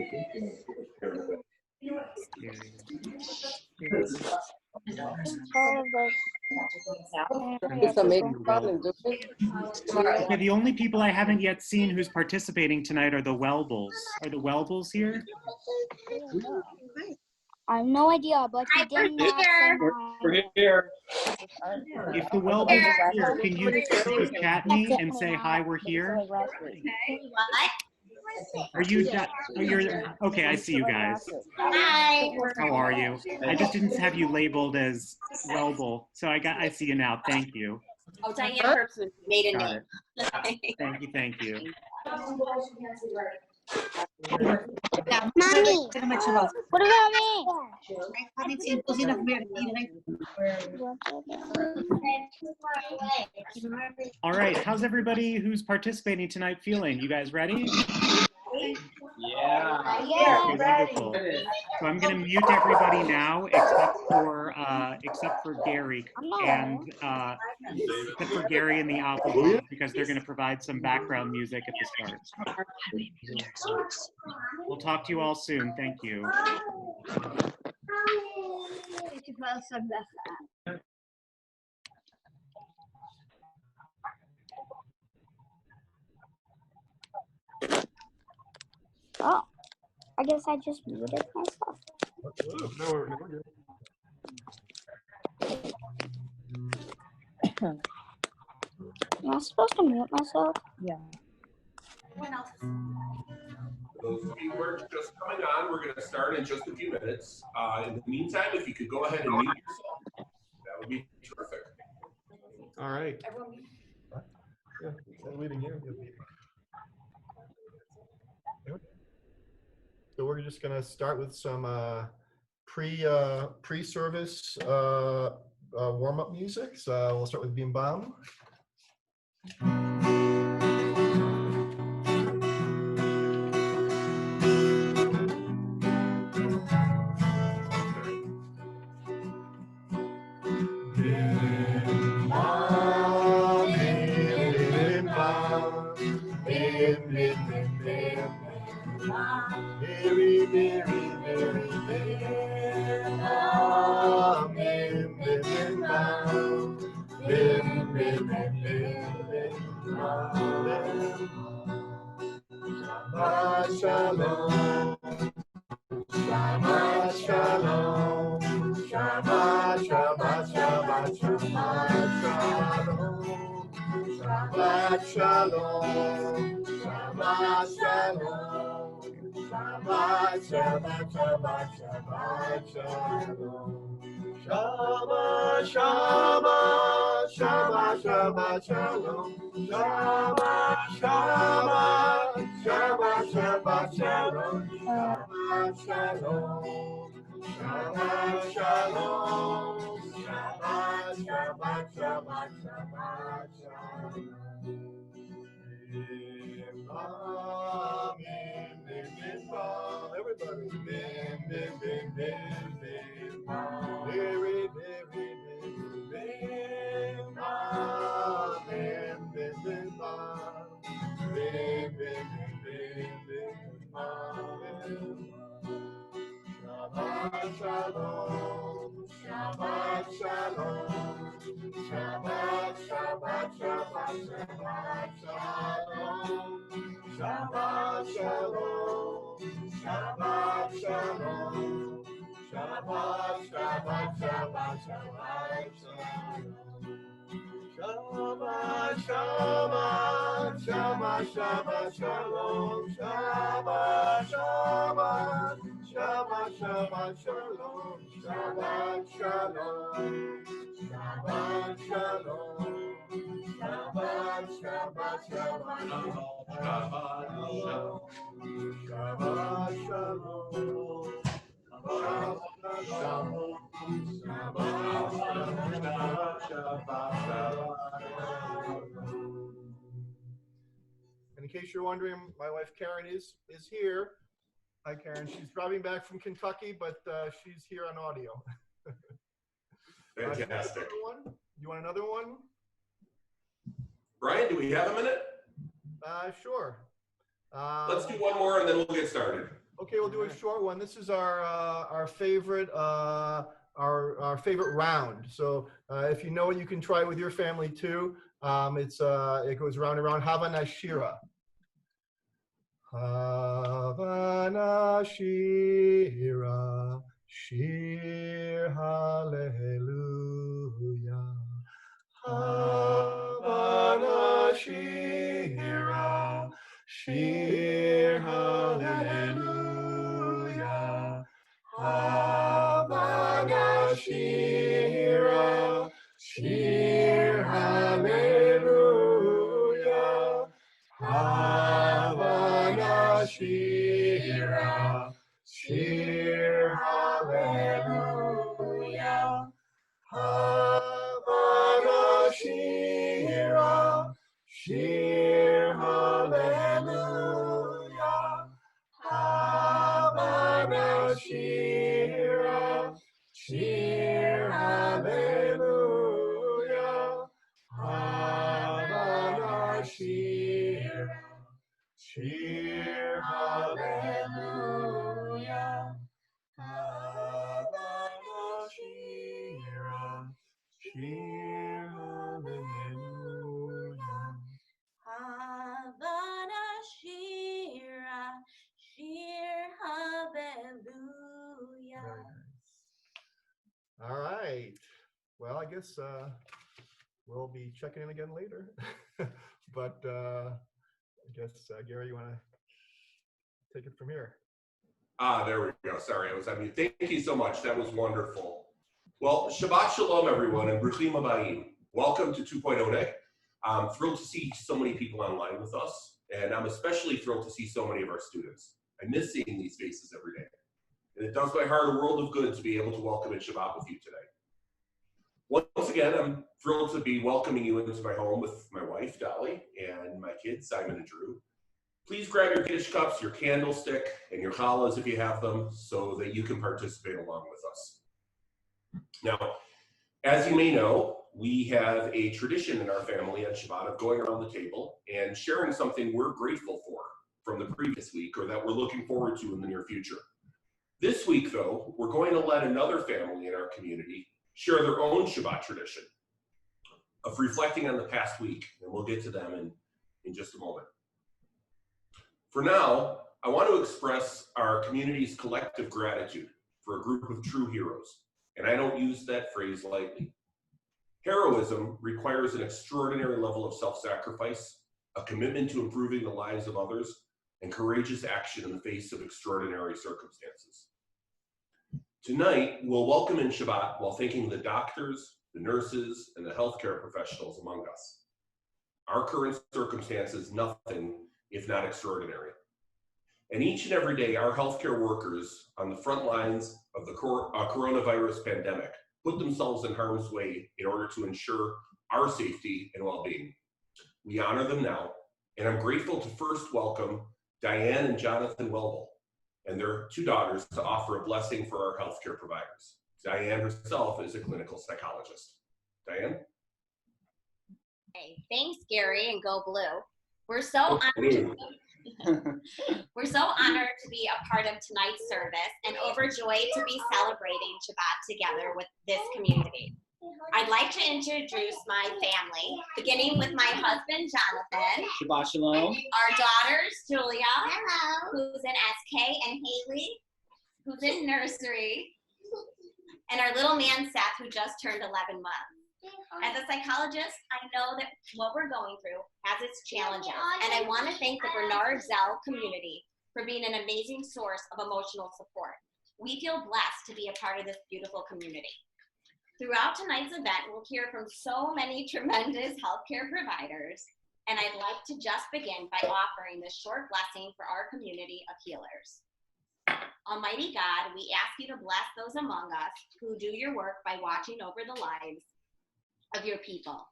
Okay, the only people I haven't yet seen who's participating tonight are the Welbles. Are the Welbles here? I have no idea, but he didn't We're here. If the Welbles are here, can you chat me and say hi, we're here? What? Are you, you're, okay, I see you guys. Hi. How are you? I just didn't have you labeled as Welble, so I see you now, thank you. Oh, Diane Herbstman, maiden Got name. it. Thank you. Mommy, what about me? All right, how's everybody who's participating tonight feeling? You guys ready? Yeah. Okay, wonderful. So I'm going to mute everybody now, except for Gary and except for Gary and the Altman, because they're going to provide some background music at the start. We'll talk to you all soon. Thank you. Oh, I guess I just muted myself. Am I supposed to mute myself? Yeah. Those of you who are just coming on, we're going to start in just a few minutes. In the meantime, if you could go ahead and mute yourself, that would be terrific. All right. Yeah, I'm leading you. So we're just going to start with some pre-service warm-up music. So we'll start with Bim Bam. Very, very, very, Shabbat shalom, Shabbat shalom, Shabbat, Shabbat, Shabbat, Shabbat shalom, Shabbat shalom, Shabbat shalom, Shabbat, Shabbat, Shabbat, Shabbat shalom. Shabbat, Shabbat, Shabbat, Shabbat, Shalom. Shabbat, Shabbat, Shabbat, Shabbat, Shalom. Shabbat, Shalom. Shabbat, Shalom. Shabbat, Shabbat, Shabbat, Shabbat, Shalom. Amen, amen, everybody. Amen, amen, amen, very, very, very, amen, amen, Shabbat shalom, Shabbat shalom, Shabbat, Shabbat, Shabbat, Shabbat shalom, Shabbat shalom, Shabbat shalom, Shabbat, Shabbat, Shabbat, Shabbat shalom. Shabbat, Shabbat, Shabbat, Shabbat, Shalom. Shabbat, Shabbat, Shabbat, Shabbat, Shalom. Shabbat, Shalom. Shabbat, Shalom. Shabbat, Shabbat, Shabbat, Shabbat, Shabbat, Shalom. And in case you're wondering, my wife Karen is here. Hi Karen, she's driving back from Kentucky, but she's here on audio. Fantastic. You want another one? Brian, do we have a minute? Sure. Let's do one more and then we'll get started. Okay, we'll do a short one. This is our favorite our favorite round. So if you know it, you can try it with your family too. It goes round and round. Havana Shira. Havana Shira, Shir Hallelujah. Havana Shira, Shir Hallelujah. Havana Shira, Shir Hallelujah. Havana Shira, Shir Hallelujah. Havana Shira, Shir Hallelujah. Havana Shira, Shir Hallelujah. Havana Shira, Shir Hallelujah. Havana Shira, Shir Hallelujah. Havana Shira, Shir Hallelujah. Very nice. All right. Well, I guess we'll be checking in again later. But I guess, Gary, you want to take it from here? There we go. Sorry, I was on mute. Thank you so much. That was wonderful. Well, Shabbat Shalom, everyone, and Bruchim Habayim. Welcome to 2.0 Day. I'm thrilled to see so many people online with us, and I'm especially thrilled to see so many of our students. I miss seeing these faces every day, and it does my heart a world of good to be able to welcome in Shabbat with you today. Once again, I'm thrilled to be welcoming you into my home with my wife, Dolly, and my kids, Simon and Drew. Please grab your Kiddush cups, your candlestick, and your challahs if you have them, so that you can participate along with us. Now, as you may know, we have a tradition in our family on Shabbat of going around the table and sharing something we're grateful for from the previous week or that we're looking forward to in the near future. This week, though, we're going to let another family in our community share their own Shabbat tradition of reflecting on the past week, and we'll get to them in just a moment. For now, I want to express our community's collective gratitude for a group of true heroes, and I don't use that phrase lightly. Heroism requires an extraordinary level of self-sacrifice, a commitment to improving the lives of others, and courageous action in the face of extraordinary circumstances. Tonight, we'll welcome in Shabbat while thanking the doctors, the nurses, and the healthcare professionals among us. Our current circumstances, nothing if not extraordinary. And each and every day, our healthcare workers on the front lines of the coronavirus pandemic put themselves in harm's way in order to ensure our safety and well-being. We honor them now, and I'm grateful to first welcome Diane and Jonathan Welbel and their two daughters to offer a blessing for our healthcare providers. Diane herself is a clinical psychologist. Diane? Hey, thanks, Gary, and go blue. We're so honored. We're so honored to be a part of tonight's service and overjoyed to be celebrating Shabbat together with this community. I'd like to introduce my family, beginning with my husband, Jonathan. Shabbat Shalom. Our daughters, Julia, who's in SK, and Haley, who's in nursery, and our little man, Seth, who just turned 11 months. As a psychologist, I know that what we're going through has its challenges, and I want to thank the Bernard Zell community for being an amazing source of emotional support. We feel blessed to be a part of this beautiful community. Throughout tonight's event, we'll hear from so many tremendous healthcare providers, and I'd like to just begin by offering this short blessing for our community of healers. Almighty God, we ask you to bless those among us who do your work by watching over the lives of your people.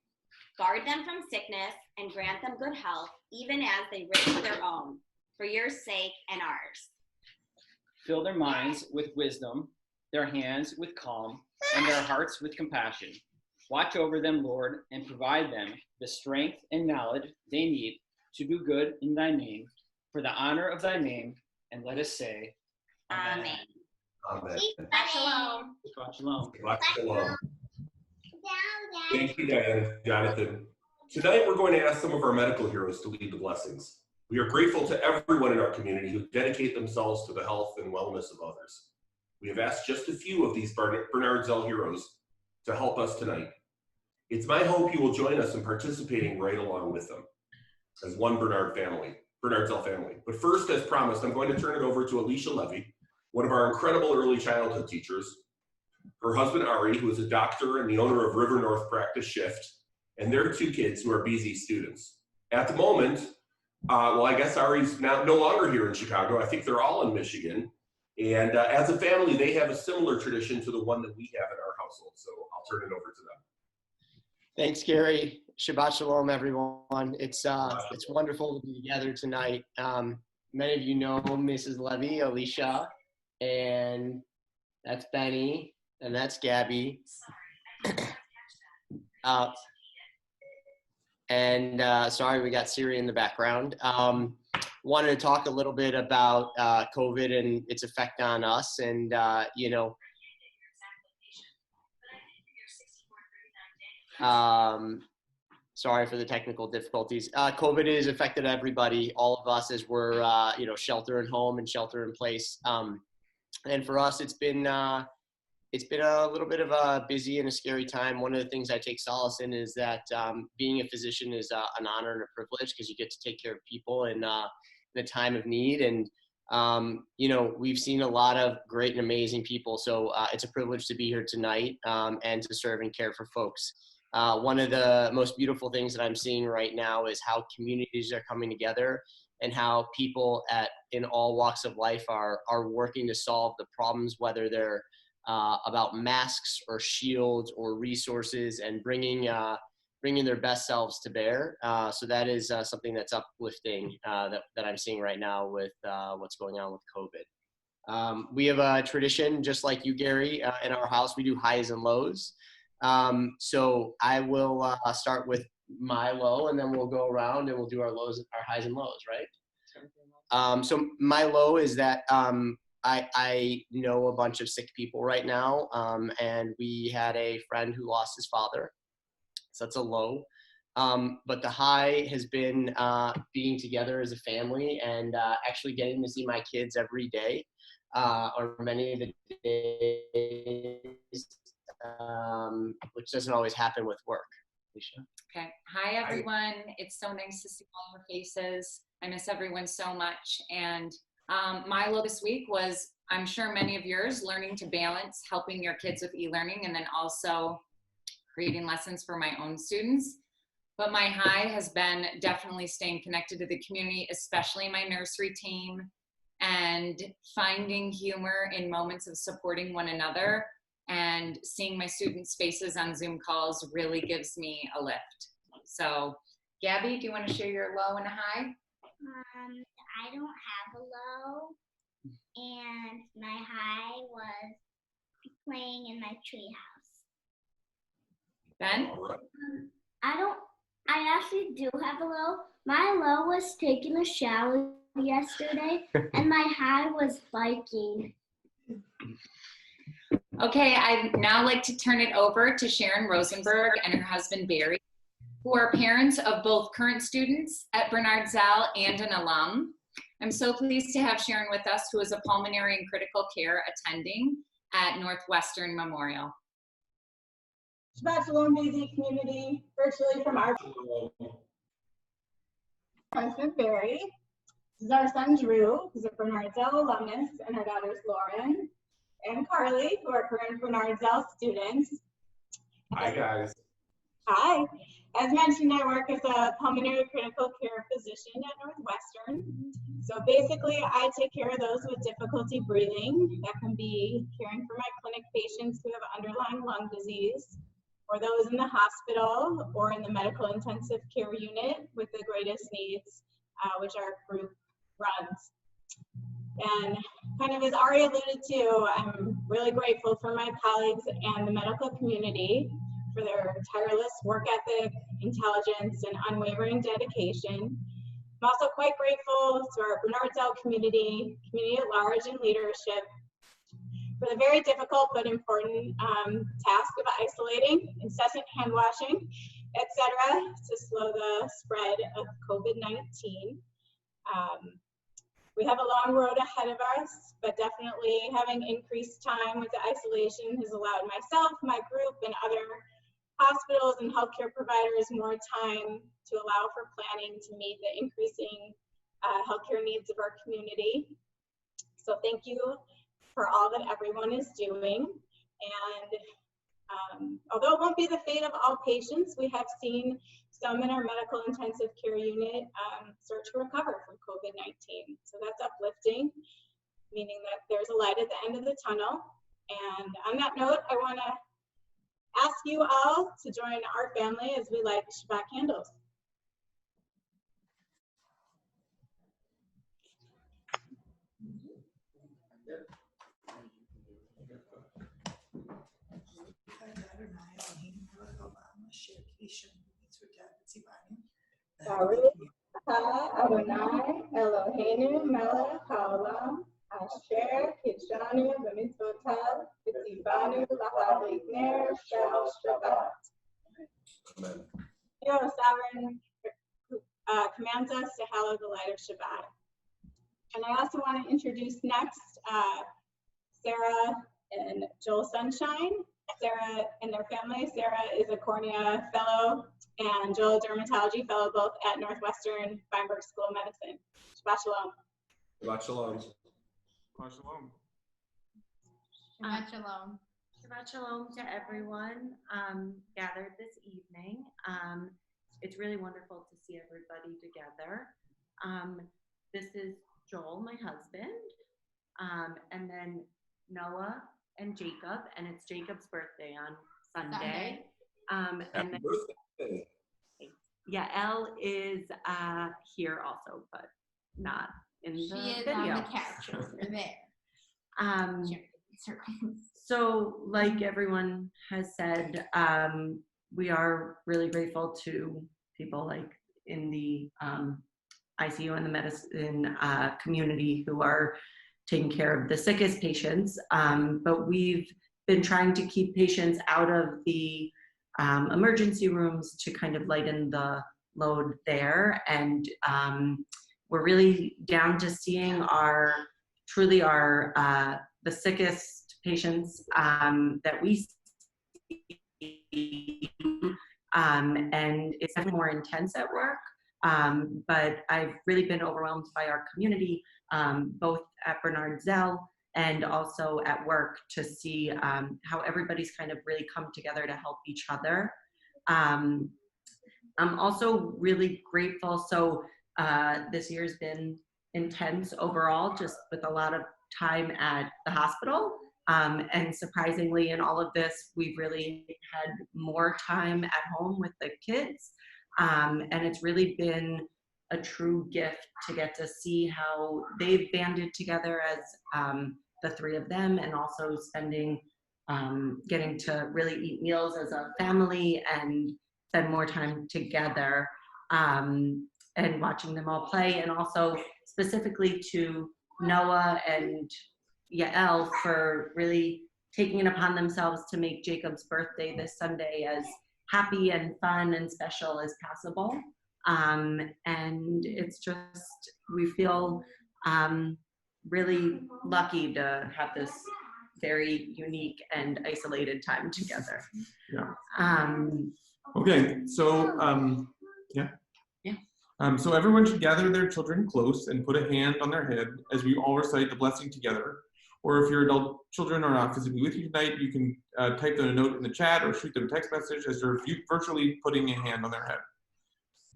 Guard them from sickness and grant them good health, even as they risk their own, for your sake and ours. Fill their minds with wisdom, their hands with calm, and their hearts with compassion. Watch over them, Lord, and provide them the strength and knowledge they need to do good in thy name, for the honor of thy name, and let us say, Amen. Amen. Shabbat shalom. Shabbat shalom. Shabbat shalom. Thank you, Diane and Jonathan. Tonight, we're going to ask some of our medical heroes to lead the blessings. We are grateful to everyone in our community who dedicate themselves to the health and wellness of others. We have asked just a few of these Bernard Zell heroes to help us tonight. It's my hope you will join us in participating right along with them as one Bernard Zell family. But first, as promised, I'm going to turn it over to Alicia Levy, one of our incredible early childhood teachers, her husband Ari, who is a doctor and the owner of River North Practice Shift, and their 2 kids who are BZ students. At the moment, well, I guess Ari's now no longer here in Chicago. I think they're all in Michigan. And as a family, they have a similar tradition to the one that we have in our household. So I'll turn it over to them. Thanks, Gary. Shabbat shalom, everyone. It's wonderful to be together tonight. Many of you know Mrs. Levy, Alicia, and that's Benny, and that's Gabby. Sorry, we got Siri in the background. Wanted to talk a little bit about COVID and its effect on us, and sorry for the technical difficulties. COVID has affected everybody, all of us, as we're shelter at home and shelter in place. And for us, it's been a little bit of a busy and a scary time. One of the things I take solace in is that being a physician is an honor and a privilege, because you get to take care of people in a time of need. And we've seen a lot of great and amazing people. So it's a privilege to be here tonight and to serve and care for folks. One of the most beautiful things that I'm seeing right now is how communities are coming together, and how people in all walks of life are working to solve the problems, whether they're about masks or shields or resources, and bringing their best selves to bear. So that is something that's uplifting that I'm seeing right now with what's going on with COVID. We have a tradition, just like you, Gary, in our house. We do highs and lows. So I will start with my low, and then we'll go around and we'll do our highs and lows, right? So my low is that I know a bunch of sick people right now, and we had a friend who lost his father. So that's a low. But the high has been being together as a family, and actually getting to see my kids every day, or many of the days, which doesn't always happen with work. Alicia? Okay. Hi, everyone. It's so nice to see all your faces. I miss everyone so much. And my low this week was, I'm sure many of yours, learning to balance helping your kids with e-learning, and then also creating lessons for my own students. But my high has been definitely staying connected to the community, especially my nursery team, and finding humor in moments of supporting one another. And seeing my students' faces on Zoom calls really gives me a lift. So, Gabby, do you want to share your low and a high? I don't have a low, and my high was playing in my treehouse. Ben? I actually do have a low. My low was taking a shower yesterday, and my high was biking. Okay, I'd now like to turn it over to Sharon Rosenberg and her husband Barry, who are parents of both current students at Bernard Zell and an alum. I'm so pleased to have Sharon with us, who is a pulmonary and critical care attending at Northwestern Memorial. Shabbat shalom, BZ community, virtually from our husband Barry. This is our son Drew, who's a Bernard Zell alumnus, and our daughters Lauren and Carly, who are current Bernard Zell students. Hi, guys. Hi. As mentioned, I work as a pulmonary critical care physician at Northwestern. So basically, I take care of those with difficulty breathing. That can be caring for my clinic patients who have underlying lung disease, or those in the hospital or in the medical intensive care unit with the greatest needs, which our group runs. And kind of as Ari alluded to, I'm really grateful for my colleagues and the medical community for their tireless work ethic, intelligence, and unwavering dedication. I'm also quite grateful to our Bernardsdale community at large, and leadership for the very difficult but important task of isolating, incessant hand washing, etc., to slow the spread of COVID-19. We have a long road ahead of us, but definitely having increased time with the isolation has allowed myself, my group, and other hospitals and healthcare providers more time to allow for planning to meet the increasing healthcare needs of our community. So thank you for all that everyone is doing. And although it won't be the fate of all patients, we have seen some in our medical intensive care unit start to recover from COVID-19. So that's uplifting, meaning that there's a light at the end of the tunnel. And on that note, I want to ask you all to join our family as we light Shabbat candles. Baruch Adonai Eloheinu melech haolam asher kidshanu b'mitzvotav v'tzivanu l'hadlik ner shel Shabbat. Amen. You, O Sovereign, commands us to hallow the light of Shabbat. And I also want to introduce next Sarah and Joel Sunshine. Sarah and their family. Sarah is a cornea fellow and Joel a dermatology fellow, both at Northwestern Feinberg School of Medicine. Shabbat shalom. Shabbat shalom. Shabbat shalom. Shabbat shalom. Shabbat shalom to everyone gathered this evening. It's really wonderful to see everybody together. This is Joel, my husband, and then Noah and Jacob, and it's Jacob's birthday on Sunday. And then Birthday. Yael is here also, but not in the She is video. on the couch over there. So like everyone has said, we are really grateful to people like in the ICU and the medicine community who are taking care of the sickest patients, but we've been trying to keep patients out of the emergency rooms to kind of lighten the load there. And we're really down to seeing truly the sickest patients that we see, and it's definitely more intense at work. But I've really been overwhelmed by our community, both at Bernardsdale and also at work, to see how everybody's kind of really come together to help each other. I'm also really grateful. So this year's been intense overall, just with a lot of time at the hospital. And surprisingly, in all of this, we've really had more time at home with the kids. And it's really been a true gift to get to see how they've banded together as the three of them, and also spending, getting to really eat meals as a family and spend more time together, and watching them all play. And also specifically to Noah and Yael for really taking it upon themselves to make Jacob's birthday this Sunday as happy and fun and special as possible. And it's just, we feel really lucky to have this very unique and isolated time together. Yeah. Okay, so so everyone should gather their children close and put a hand on their head as we all recite the blessing together. Or if your adult children are not physically with you tonight, you can type them a note in the chat or shoot them a text message as they're virtually putting a hand on their head.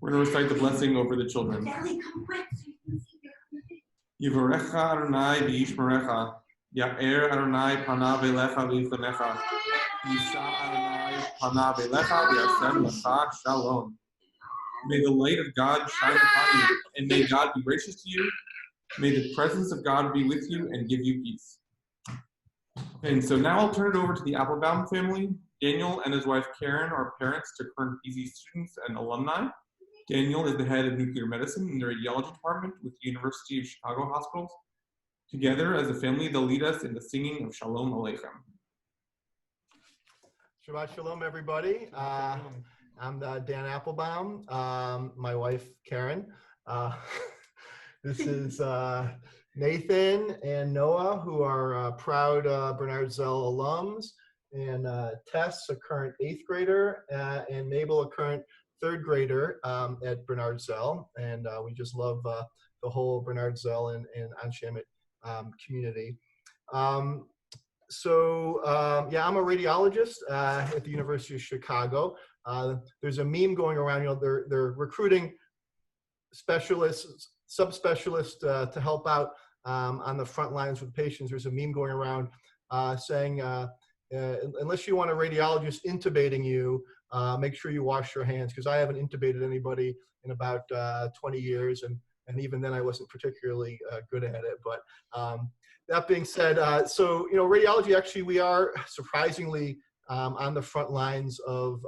We're going to recite the blessing over the children. Yivarecha Adonai v'yishmerecha, Ya'er Adonai panav elecha v'yifanecha, Yisha Adonai panav elecha v'yasem lecha shalom. May the light of God shine upon you, and may God be gracious to you. May the presence of God be with you and give you peace. And so now I'll turn it over to the Applebaum family. Daniel and his wife Karen are parents to current PZ students and alumni. Daniel is the head of nuclear medicine in the radiology department with the University of Chicago Hospitals. Together, as a family, they'll lead us in the singing of Shalom Aleichem. Shabbat Shalom, everybody. I'm Dan Applebaum, my wife, Karen. This is Nathan and Noah, who are proud Bernard Zell alums, and Tess, a current 8th grader, and Mabel, a current 3rd grader at Bernard Zell. And we just love the whole Bernard Zell and Anshamet community. Yeah, I'm a radiologist at the University of Chicago. There's a meme going around, they're recruiting specialists, subspecialists to help out on the front lines with patients. There's a meme going around saying, unless you want a radiologist intubating you, make sure you wash your hands, because I haven't intubated anybody in about 20 years, and even then I wasn't particularly good at it. But that being said, radiology, actually, we are surprisingly on the front lines of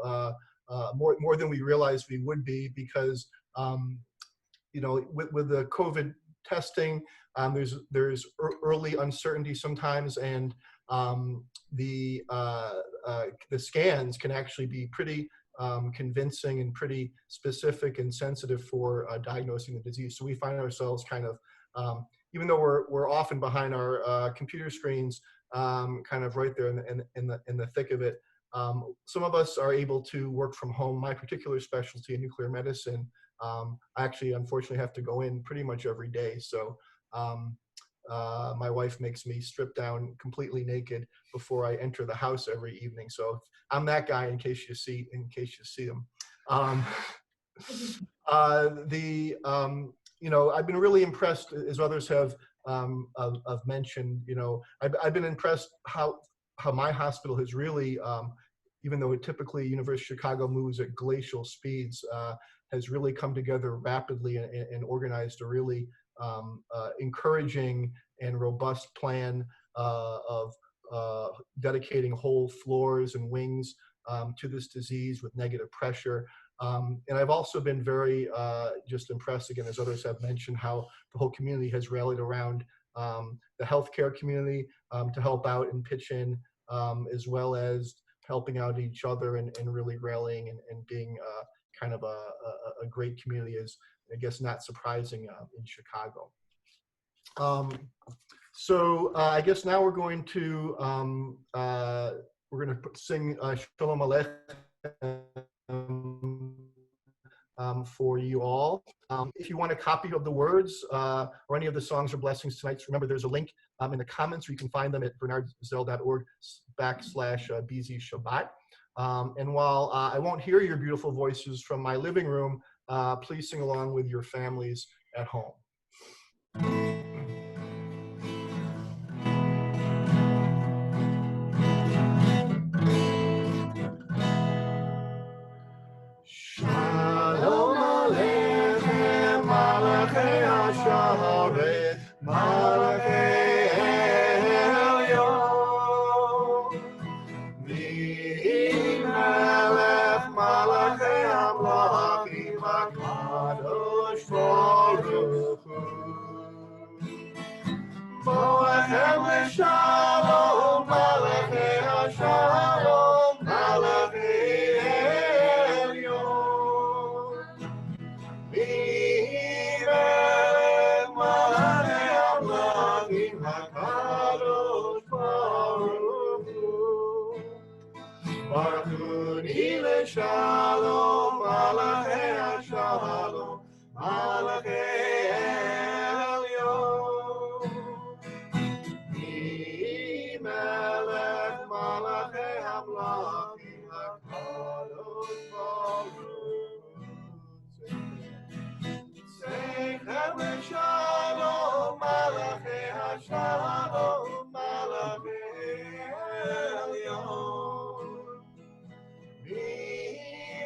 more than we realized we would be, because with the COVID testing, there's early uncertainty sometimes, and the scans can actually be pretty convincing and pretty specific and sensitive for diagnosing the disease. So we find ourselves kind of, even though we're often behind our computer screens, kind of right there in the thick of it. Some of us are able to work from home. My particular specialty in nuclear medicine, I actually unfortunately have to go in pretty much every day. So my wife makes me strip down completely naked before I enter the house every evening. So I'm that guy, in case you see him. I've been really impressed, as others have mentioned. I've been impressed how my hospital has really, even though it typically University of Chicago moves at glacial speeds, has really come together rapidly and organized a really encouraging and robust plan of dedicating whole floors and wings to this disease with negative pressure. And I've also been very just impressed, again, as others have mentioned, how the whole community has rallied around the healthcare community to help out and pitch in, as well as helping out each other and really rallying and being kind of a great community, is, I guess, not surprising in Chicago. I guess now we're going to sing Shalom Aleichem for you all. If you want a copy of the words or any of the songs or blessings tonight, remember there's a link in the comments, or you can find them at bernardzell.org/BZ Shabbat. And while I won't hear your beautiful voices from my living room, please sing along with your families at home. Shalom Aleichem, Malachei Hasharet, Malachei Elyon, V'melech Malachei Amlachim HaKadosh Baruch Hu, Mo'echem L'Shalom, Malachei Hashalom, Malachei Shalom, Malachei Hashalom, Malachei Elyon, Melech Malachei Hamlachim HaKadosh Baruch Seichem Shalom, Malachei Hashalom, Malachei Elyon.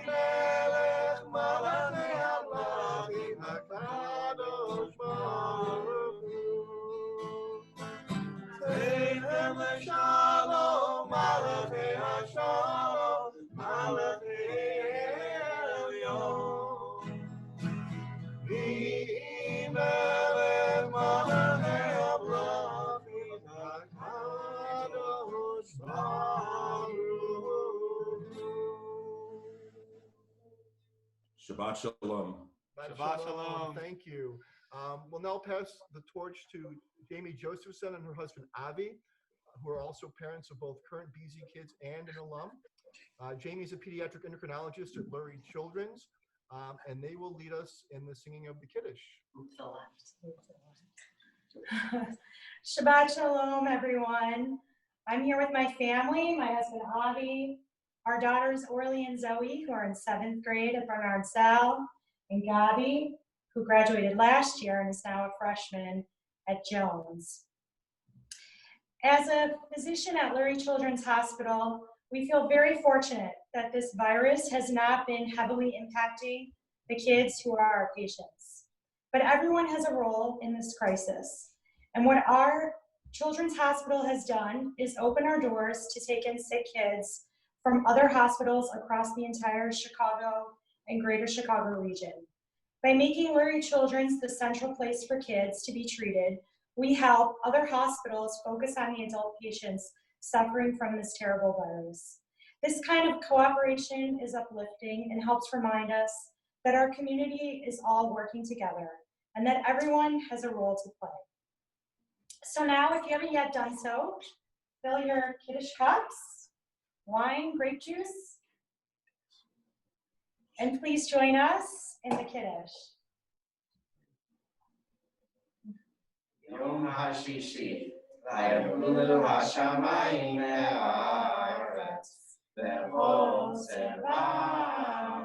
Melech Malachei Hamlachim HaKadosh Baruch Hu, Seichem Shalom, Malachei Hashalom, Malachei Elyon, Shabbat Shalom. Shabbat Shalom. Thank you. We'll now pass the torch to Jaime Josephson and her husband Avi, who are also parents of both current BZ kids and an alum. Jamie is a pediatric endocrinologist at Lurie Children's, and they will lead us in the singing of the Kiddush. Shabbat Shalom, everyone. I'm here with my family, my husband Avi, our daughters Orly and Zoe, who are in 7th grade at Bernard Zell, and Gabi, who graduated last year and is now a freshman at Jones. As a physician at Lurie Children's Hospital, we feel very fortunate that this virus has not been heavily impacting the kids who are our patients. But everyone has a role in this crisis. And what our Children's Hospital has done is open our doors to take in sick kids from other hospitals across the entire Chicago and greater Chicago region. By making Lurie Children's the central place for kids to be treated, we help other hospitals focus on the adult patients suffering from this terrible virus. This kind of cooperation is uplifting and helps remind us that our community is all working together and that everyone has a role to play. So now, if you haven't yet done so, fill your Kiddush cups, wine, grape juice, and please join us in the Kiddush. Yom HaShishi, Vayavulu HaShamayim Me'aretz, Ve'chol Tzeba'am,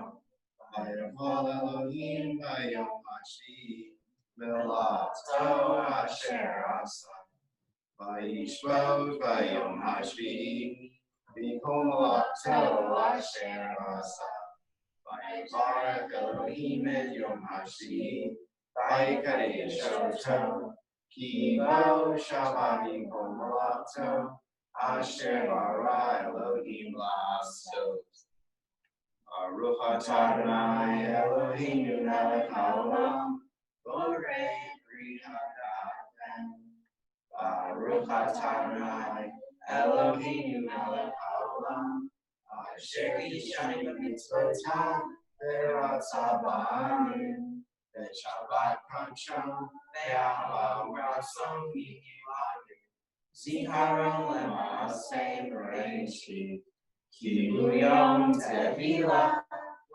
Vayavol Elohim Vayom HaShishi, V'lato Asher Asa, Vayishvot Vayom HaShishi, V'chol Lato Asher Asa, Vayivarech Elohim et Yom HaShishi, Vayikadesh Oto, Ki bo Shabbat V'chol Lato, Asher bara Elohim la'asot. Baruch atah Adonai Eloheinu melech haolam, borei brit hadafen. Baruch atah Adonai Eloheinu melech haolam, asher yishani b'mitzvotav v'ratzah ba'anim, v'shabbat kadsho v'ahav ratzon yigilanu. Ziharon lema'aseh b'reishi, ki hu yom tevilah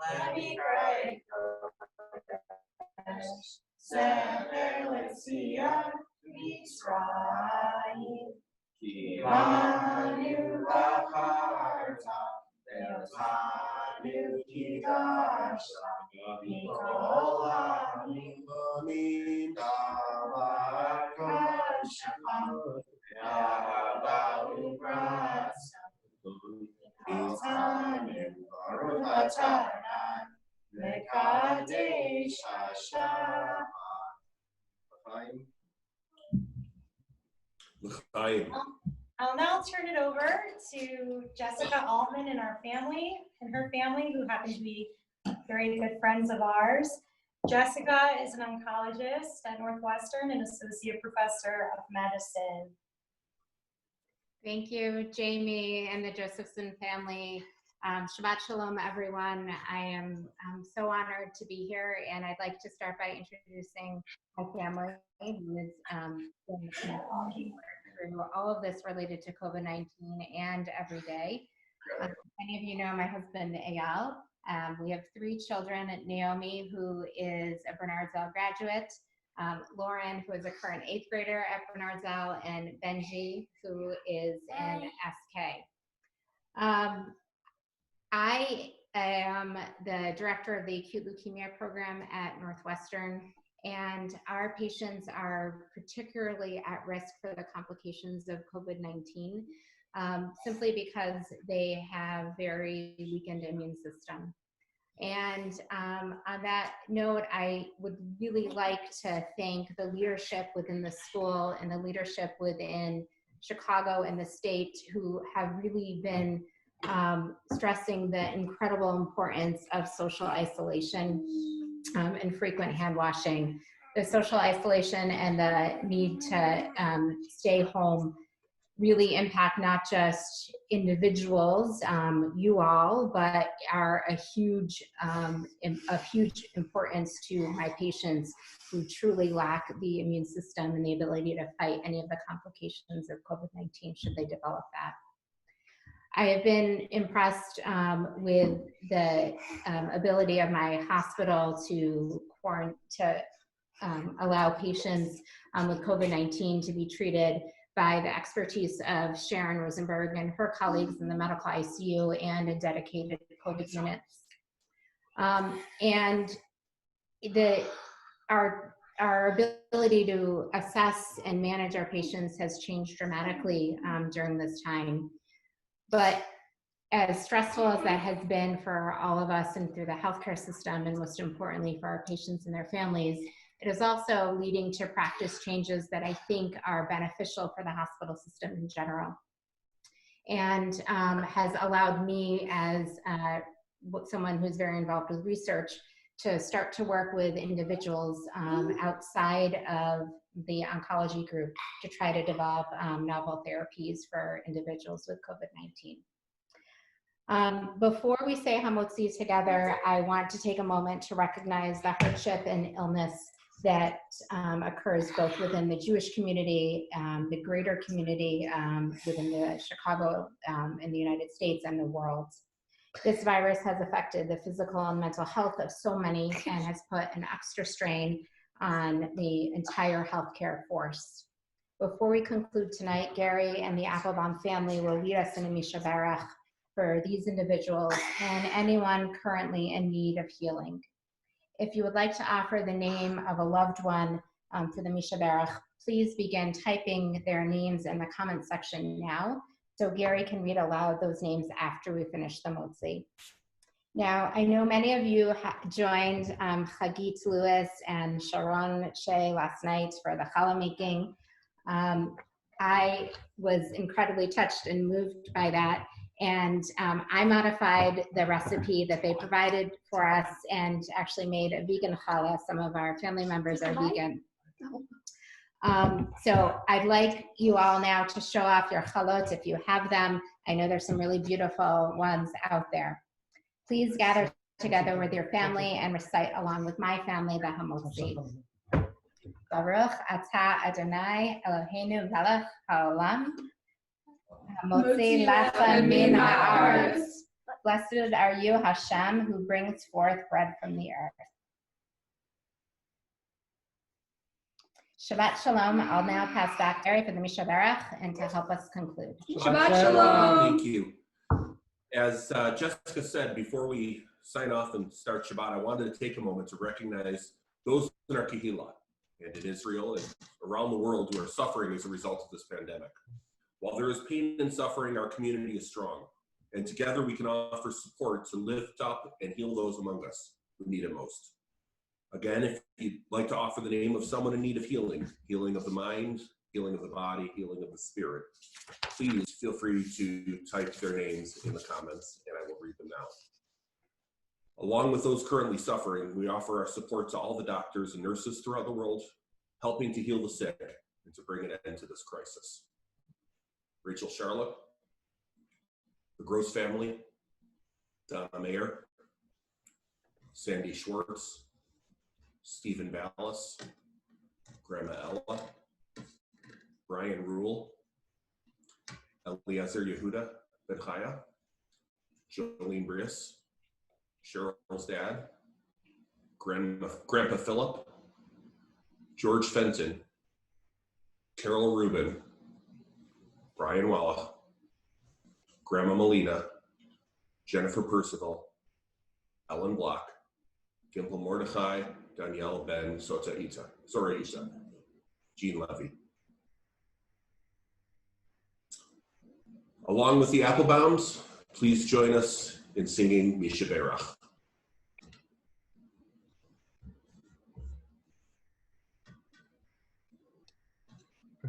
le'mikrei kodesh, zecher l'tzion Mitzrayim, ki banu v'charta ve'otanu kidashta mikol ha'mimim davar kol shemot. Baruch atah Mekadesh Hashem. I'll now turn it over to Jessica Altman and her family, who happen to be very good friends of ours. Jessica is an oncologist at Northwestern and associate professor of medicine. Thank you, Jamie and the Josephson family. Shabbat Shalom, everyone. I am so honored to be here, and I'd like to start by introducing my family, who is through all of this related to COVID-19 and every day. Many of you know my husband, Eyal. We have 3 children, Naomi, who is a Bernard Zell graduate, Lauren, who is a current 8th grader at Bernard Zell, and Benji, who is in SK. I am the director of the acute leukemia program at Northwestern, and our patients are particularly at risk for the complications of COVID-19, simply because they have very weakened immune system. And on that note, I would really like to thank the leadership within the school and the leadership within Chicago and the state, who have really been stressing the incredible importance of social isolation and frequent hand washing. The social isolation and the need to stay home really impact not just individuals, you all, but are of huge importance to my patients who truly lack the immune system and the ability to fight any of the complications of COVID-19 should they develop that. I have been impressed with the ability of my hospital to allow patients with COVID-19 to be treated by the expertise of Sharon Rosenberg and her colleagues in the medical ICU and in dedicated COVID units. And our ability to assess and manage our patients has changed dramatically during this time. But as stressful as that has been for all of us and through the healthcare system, and most importantly for our patients and their families, it is also leading to practice changes that I think are beneficial for the hospital system in general, and has allowed me, as someone who's very involved with research, to start to work with individuals outside of the oncology group to try to develop novel therapies for individuals with COVID-19. Before we say Hamotzi together, I want to take a moment to recognize the hardship and illness that occurs both within the Jewish community, the greater community within the Chicago in the United States and the world. This virus has affected the physical and mental health of so many and has put an extra strain on the entire healthcare force. Before we conclude tonight, Gary and the Applebaum family will lead us in a Misha Barach for these individuals and anyone currently in need of healing. If you would like to offer the name of a loved one for the Misha Barach, please begin typing their names in the comment section now, so Gary can read aloud those names after we finish the Motzi. Now, I know many of you joined Chagit Lewis and Sharon Shea last night for the challah making. I was incredibly touched and moved by that. And I modified the recipe that they provided for us and actually made a vegan challah. Some of our family members are vegan. So I'd like you all now to show off your chalot if you have them. I know there's some really beautiful ones out there. Please gather together with your family and recite along with my family the Hamotzi. Baruch atah Adonai Eloheinu melech haolam. Hamotzi lechem min haaretz. Blessed are you, Hashem, who brings forth bread from the earth. Shabbat Shalom. I'll now pass back Gary for the Misha Barach and to help us conclude. Shabbat Shalom. Thank you. As Jessica said, before we sign off and start Shabbat, I wanted to take a moment to recognize those in our Kehillah and in Israel and around the world who are suffering as a result of this pandemic. While there is pain and suffering, our community is strong, and together we can offer support to lift up and heal those among us who need it most. Again, if you'd like to offer the name of someone in need of healing, healing of the mind, healing of the body, healing of the spirit, please feel free to type their names in the comments and I will read them now. Along with those currently suffering, we offer our support to all the doctors and nurses throughout the world, helping to heal the sick and to bring an end to this crisis. Rachel Charlotte, the Gross family, Donna Mayer, Sandy Schwartz, Stephen Ballas, Grandma Ella, Brian Rule, Eliezer Yehuda Ben Chaya, Jolene Brius, Cheryl's dad, Grandpa Philip, George Fenton, Carol Rubin, Brian Walla, Grandma Molina, Jennifer Percival, Ellen Block, Gimple Mordechai, Danielle Ben Soraisa, Jean Levy. Along with the Applebaums, please join us in singing Misha Barach.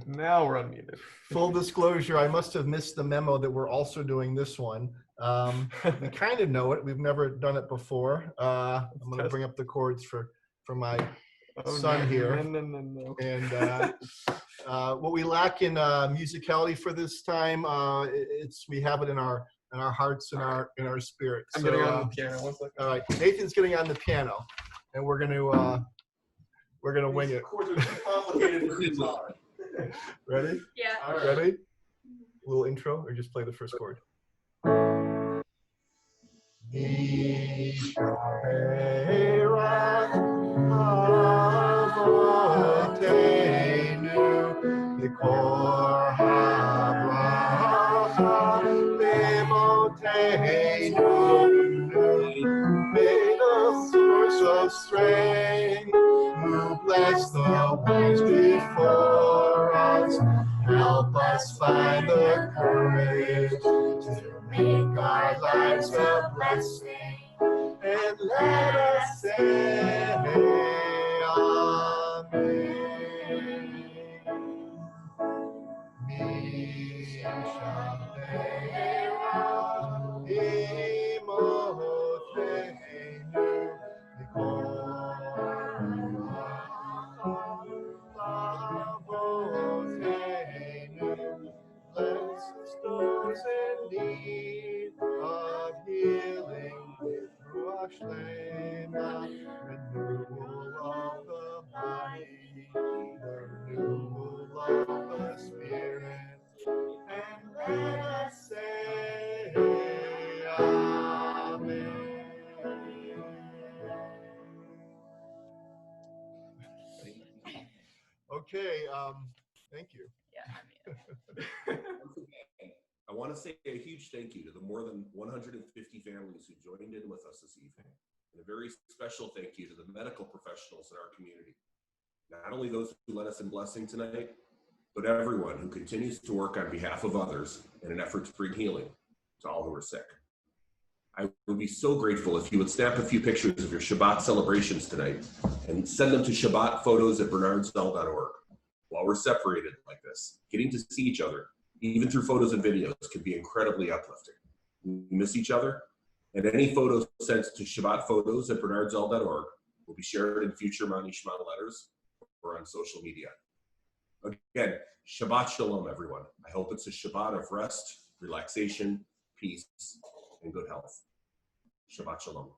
Now we're unmuted. Full disclosure, I must have missed the memo that we're also doing this one. We kind of know it. We've never done it before. I'm going to bring up the chords for my son here. No. And what we lack in musicality for this time, we have it in our hearts and in our spirit. I'm getting on the piano. 1 second. All right, Nathan's getting on the piano, and we're gonna wing it. Chords are too complicated for guitar. Ready? Yeah. All right. Ready? A little intro, or just play the first chord. May the source of strength, who bless the ones before us, help us find the courage to make our lives a blessing, and let us say Amen. Bless those in need of healing, Ruach Shlema, renewal of the body, the renewal of the spirit, and let us say Amen. Okay, thank you. I want to say a huge thank you to the more than 150 families who joined in with us this evening. And a very special thank you to the medical professionals in our community. Not only those who led us in blessing tonight, but everyone who continues to work on behalf of others in an effort to bring healing to all who are sick. I would be so grateful if you would snap a few pictures of your Shabbat celebrations tonight and send them to shabbatphotos@bernardsell.org. While we're separated like this, getting to see each other, even through photos and videos, can be incredibly uplifting. We miss each other, and any photos sent to shabbatphotos@bernardsell.org will be shared in future Mani Shema letters or on social media. Again, Shabbat Shalom, everyone. I hope it's a Shabbat of rest, relaxation, peace, and good health. Shabbat Shalom.